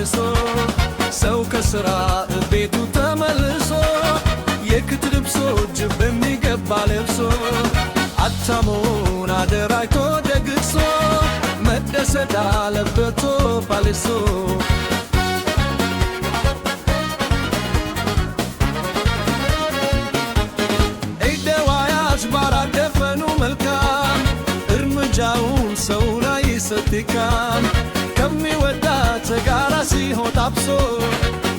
ባልሶ ሰው ከስራ ቤቱ ተመልሶ የክት ልብሶ ጅብ በሚገባ ለብሶ አታሞን አደራጅቶ ደግሶ መደሰት አለበቶ ባልሶ ኢደዋያሽ ባራደፈኑ መልካም እርምጃውን ሰው ላይ ይሰጥካል ከሚወዳት ጋራ ሲሆን ታብሶ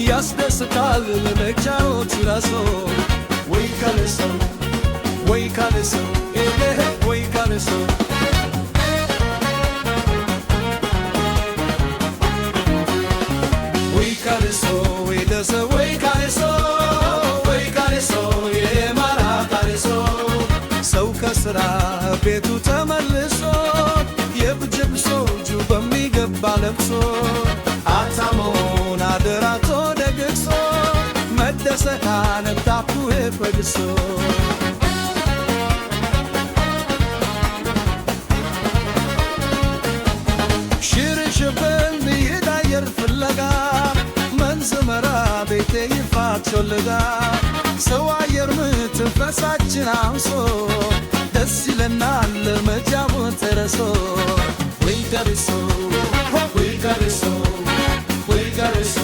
ያስደስታል ለመጫወት ራሶ ወይ ካለሶ ወይ ካለሶ ወይ ካለሶ ወይ ካለሶ ወይ ደሰ ወይ ካለሶ ወይ ካለሶ የማራ ካለሶ ሰው ከስራ ቤቱ ተመልሶ የብጅብሶ ጁ በሚገባ ለብሶ አታሞን አደራቶ ደግሶ መደሰት አነታቱ ፈግሶ ሽርሽብል ይሄድ አየር ፍለጋ መንዝ መራ ቤቴ ይፋት ሾልጋ ሰው አየር ምትንፈሳችን አንሶ ደስ ይለናል መጫወት ተረሶ ወይ ካለሶ ወይ ካለሶ ወይ ካለሶ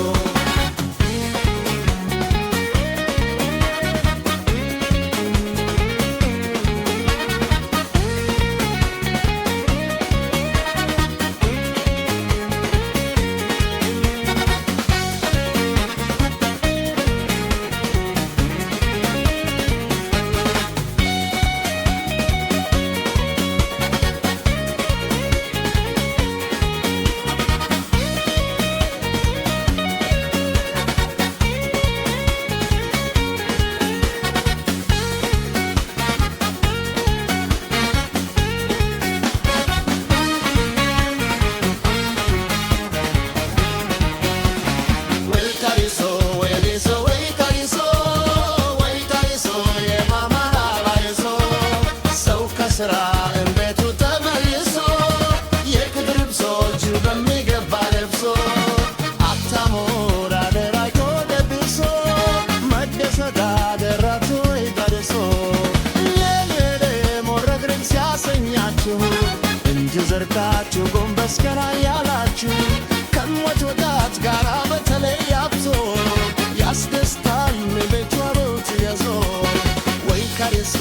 ስራ እንቤቱ ተመልሶ የክት ልብሶች በሚገባ ለብሶ አታሞን አደራጅቶ ደግሶ መደሰት አደራቶ ይጋደሶ የኔ ሞረግረግ ሲያሰኛችሁ እንጂ ዘርጋችሁ ጎንበስ ቀና ያላችሁ ከሞት ወዳት ጋራ በተለይ አብሶ ያስደስታል ቤቱ አሮት ያዞ ወይ ካለሶ